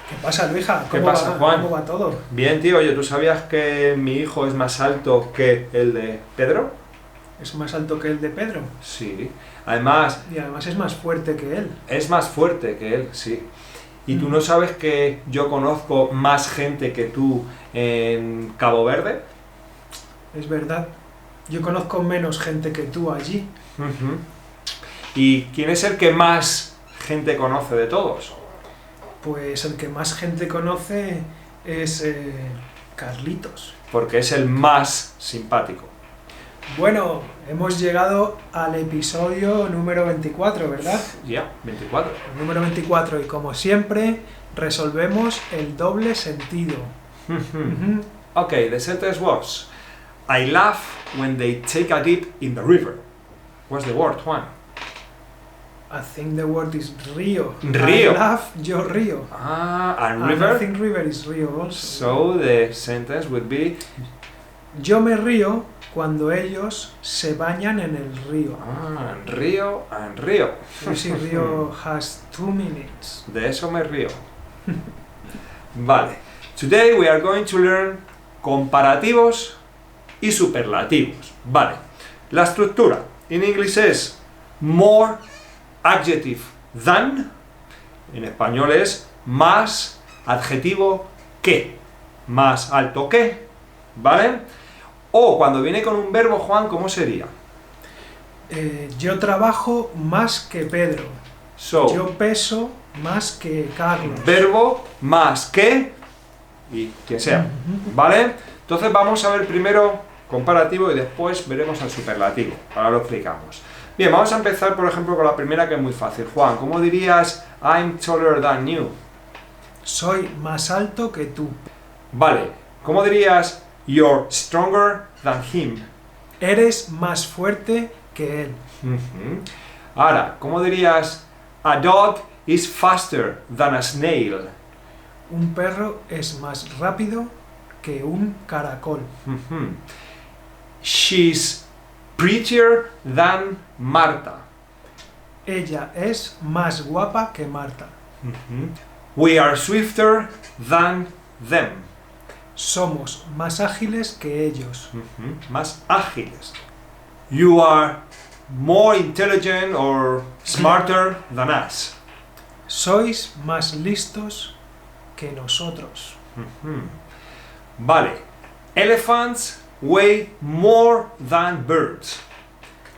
¿Qué pasa, Luija? ¿Qué pasa, Juan? ¿Cómo va todo? Bien, tío, oye, ¿tú sabías que mi hijo es más alto que el de Pedro? ¿Es más alto que el de Pedro? Sí. Además, Y además es más fuerte que él. es más fuerte que él, sí. ¿Y tú no sabes que yo conozco más gente que tú en Cabo Verde? Es verdad. Yo conozco menos gente que tú allí. Ujú. ¿Y quién es el que más gente conoce de todos? Pues el que más gente conoce es Carlitos. Porque es el más simpático. Bueno, hemos llegado al episodio número 24, ¿verdad? Ya, 24. El número 24 y como siempre resolvemos el doble sentido. Ujú. Okay, the sentence was, I laugh when they take a dip in the river. What's the word, Juan? I think the word is río. Río. I laugh, yo río. Ah, and And I river? think river is río also. So the sentence would be, Yo me río cuando ellos se bañan en el río. and río, and río. Ese río has 2 minutes. De eso me río. Vale. Today we are going to learn comparativos y superlativos. Vale. La estructura en inglés es more adjective than. En español es más adjetivo que. Más alto que. ¿Vale? O cuando viene con un verbo, Juan, ¿cómo sería? Yo trabajo más que Pedro. So, Yo peso más que Carlos. verbo más que y quien sea, ¿vale? Entonces vamos a ver primero comparativo y después veremos el superlativo. Ahora lo explicamos. Bien, vamos a empezar por ejemplo con la primera, que es muy fácil. Juan, ¿cómo dirías I'm taller than you? Soy más alto que tú. Vale, ¿cómo dirías you're stronger than him? Eres más fuerte que él. Ujú. Ahora, ¿cómo dirías a dog is faster than a snail? Un perro es más rápido que un caracol. Ujú. She's prettier than Marta. Ella es más guapa que Marta. Ujú. We are swifter than them. Somos más ágiles que ellos. Ujú. Más ágiles. You are more intelligent or smarter than us. Sois más listos que nosotros. Ujú. Vale. Elephants weigh more than birds.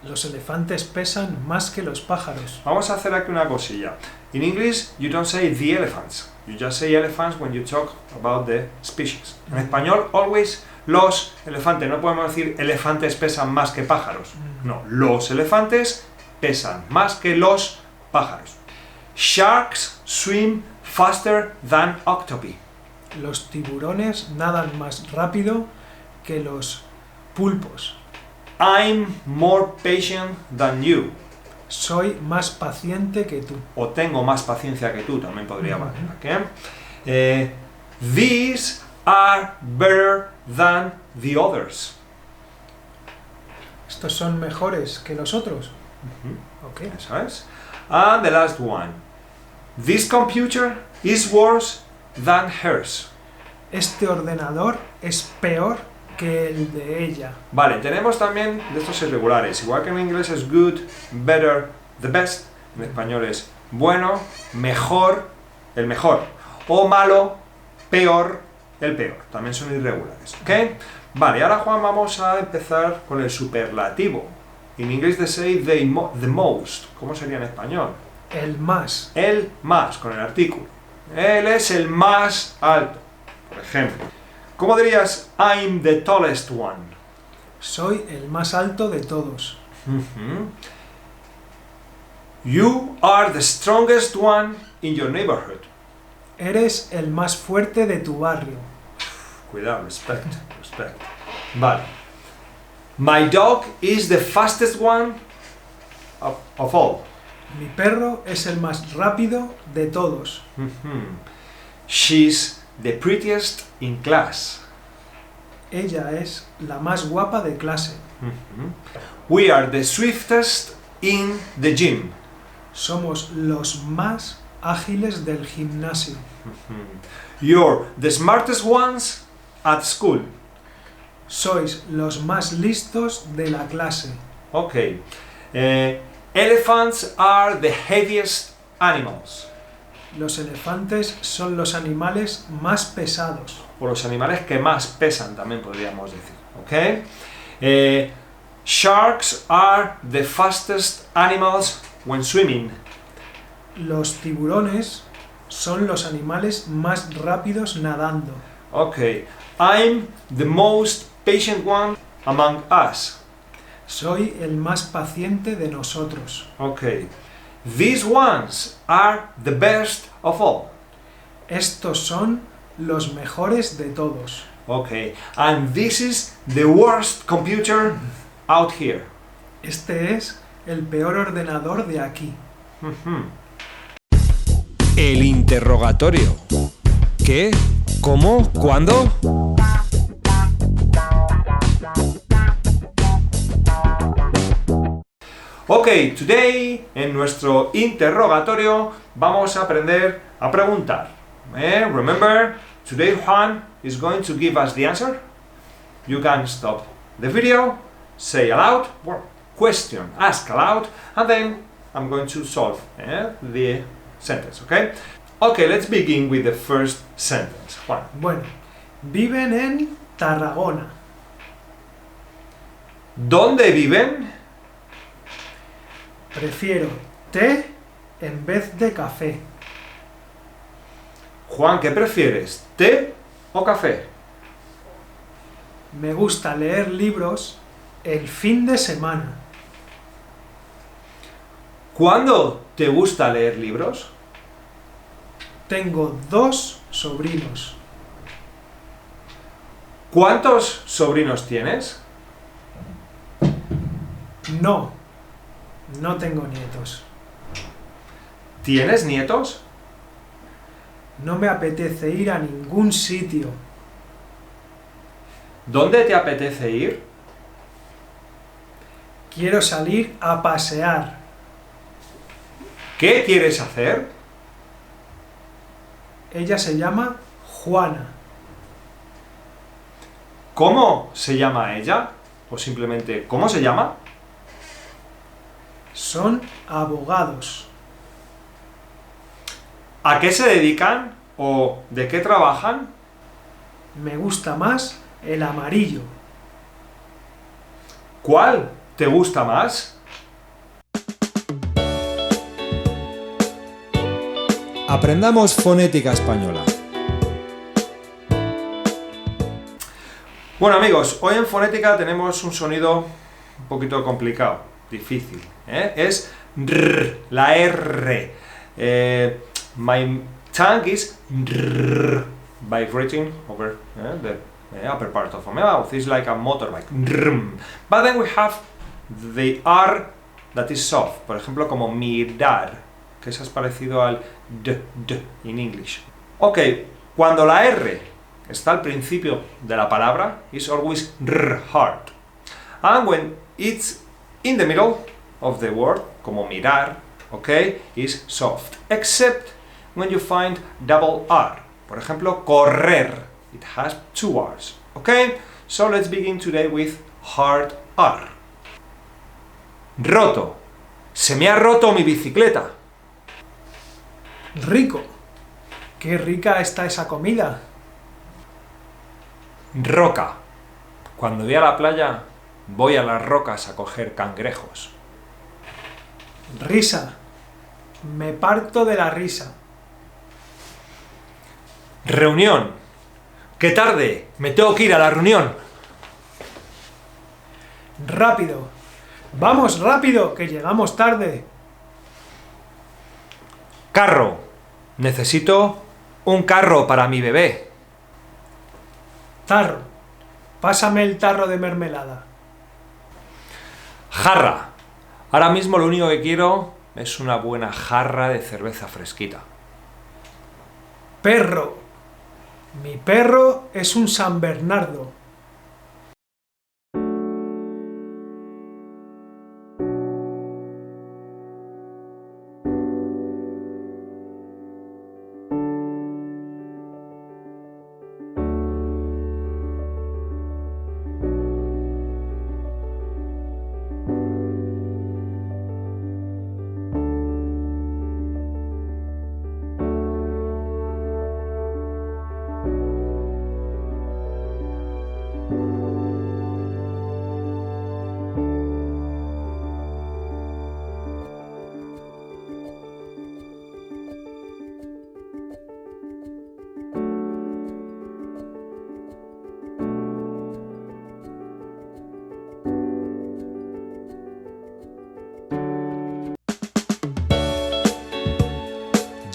Los elefantes pesan más que los pájaros. Vamos a hacer aquí una cosilla. In English, you don't say the elephants. You just say elephants when you talk about the species. En español, always los elefantes. No podemos decir elefantes pesan más que pájaros. No, los elefantes pesan más que los pájaros. Sharks swim faster than octopi. Los tiburones nadan más rápido que los pulpos. I'm more patient than you. Soy más paciente que tú. O tengo más paciencia que tú, también podría valer. ¿Ok? These are better than the others. Estos son mejores que los otros. Ok. Eso es. And the last one. This computer is worse than hers. Este ordenador es peor que el de ella. Vale, tenemos también de estos irregulares. Igual que en inglés es good, better, the best. En español es bueno, mejor, el mejor. O malo, peor, el peor. También son irregulares. ¿Ok? Vale, ahora Juan vamos a empezar con el superlativo. En inglés they say the most. ¿Cómo sería en español? El más. El más, con el artículo. Él es el más alto. Por ejemplo, ¿cómo dirías I'm the tallest one? Soy el más alto de todos. Ujú. You are the strongest one in your neighborhood. Eres el más fuerte de tu barrio. Cuidado, respect. Vale. My dog is the fastest one of all. Mi perro es el más rápido de todos. Ujú. She's the prettiest in class. Ella es la más guapa de clase. Ujú. We are the swiftest in the gym. Somos los más ágiles del gimnasio. You're the smartest ones at school. Sois los más listos de la clase. Okay. Elephants are the heaviest animals. Los elefantes son los animales más pesados. O los animales que más pesan, también podríamos decir. Okay. Sharks are the fastest animals when swimming. Los tiburones son los animales más rápidos nadando. Okay. I'm the most patient one among us. Soy el más paciente de nosotros. Okay. These ones are the best of all. Estos son los mejores de todos. Okay. And this is the worst computer out here. Este es el peor ordenador de aquí. El interrogatorio. ¿Qué? ¿Cómo? ¿Cuándo? Ok, today en nuestro interrogatorio vamos a aprender a preguntar. Remember, today Juan is going to give us the answer. You can stop the video, say aloud, question, ask aloud, and then I'm going to solve the sentence, okay? Okay, let's begin with the first sentence. Juan. Bueno, viven en Tarragona. ¿Dónde viven? Prefiero té en vez de café. Juan, ¿qué prefieres? ¿Té o café? Me gusta leer libros el fin de semana. ¿Cuándo te gusta leer libros? Tengo 2 sobrinos. ¿Cuántos sobrinos tienes? No tengo nietos. ¿Tienes nietos? No me apetece ir a ningún sitio. ¿Dónde te apetece ir? Quiero salir a pasear. ¿Qué quieres hacer? Ella se llama Juana. ¿Cómo se llama ella? O simplemente, ¿cómo se llama? Son abogados. ¿A qué se dedican? ¿O de qué trabajan? Me gusta más el amarillo. ¿Cuál te gusta más? Aprendamos fonética española. Bueno amigos, hoy en fonética tenemos un sonido un poquito complicado, difícil. Es R, la R. My tongue is R, vibrating over the upper part of my mouth. It's like a motorbike. But then we have the R that is soft. Por ejemplo, como mirar, que eso es parecido al D in English. Ok, cuando la R está al principio de la palabra, it's always R, hard. And when it's in the middle of the word, como mirar, okay, is soft. Except when you find double R. Por ejemplo, correr. It has 2 R's. Okay? So let's begin today with hard R. Roto. Se me ha roto mi bicicleta. Rico. Qué rica está esa comida. Roca. Cuando voy a la playa, voy a las rocas a coger cangrejos. Risa. Me parto de la risa. Reunión. ¡Qué tarde! Me tengo que ir a la reunión. Rápido. Vamos rápido, que llegamos tarde. Carro. Necesito un carro para mi bebé. Tarro. Pásame el tarro de mermelada. Jarra. Ahora mismo lo único que quiero es una buena jarra de cerveza fresquita. Perro. Mi perro es un San Bernardo.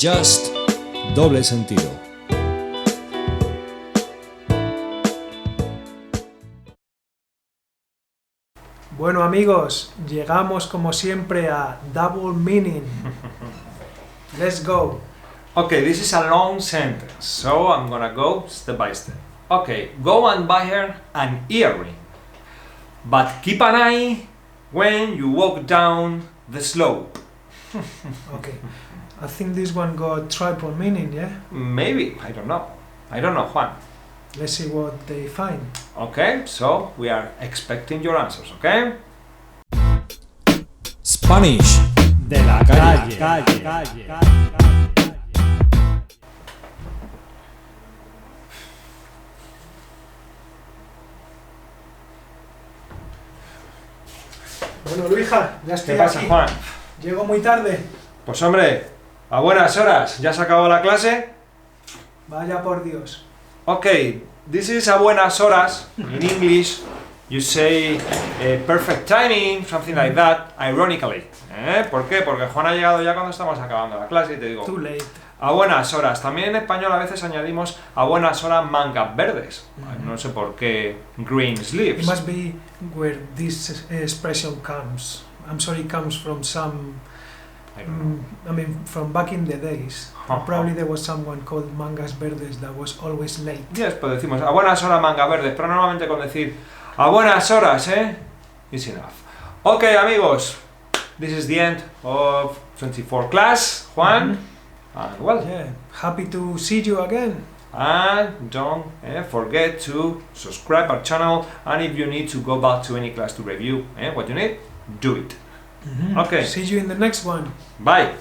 just doble sentido. Bueno amigos, llegamos como siempre a double meaning. Let's go. Okay, this is a long sentence, so I'm gonna go step by step. Okay, go and buy her an earring, but keep an eye when you walk down the slope. Okay, I think this one got triple meaning, yeah? Maybe, I don't know. I don't know, Juan. Let's see what they find. Okay, so we are expecting your answers, okay? Spanish De la calle. Bueno Luija, ya estoy ¿Qué pasa, aquí. Juan? Llego muy tarde. Pues hombre, a buenas horas, ¿ya se acabó la clase? Vaya por Dios. Okay, this is a buenas horas. In English, you say perfect timing, something like that, ironically. ¿Por qué? Porque Juan ha llegado ya cuando estamos acabando la clase y te digo, Too late. a buenas horas. También en español a veces añadimos a buenas horas mangas verdes. No sé por qué green It sleeves. must be where this expression comes. I'm sorry, it comes from some, I don't know. I mean, from back in the days. Probably there was someone called Mangas Verdes that was always late. Yes, pues decimos a buenas horas mangas verdes, pero normalmente con decir a buenas horas, is enough. Ok, amigos, this is the end of 24 class, Juan. And well, Yeah, happy to see you again. and don't forget to subscribe our channel, and if you need to go back to any class to review what you need, do it. Okay. See you in the next one. Bye.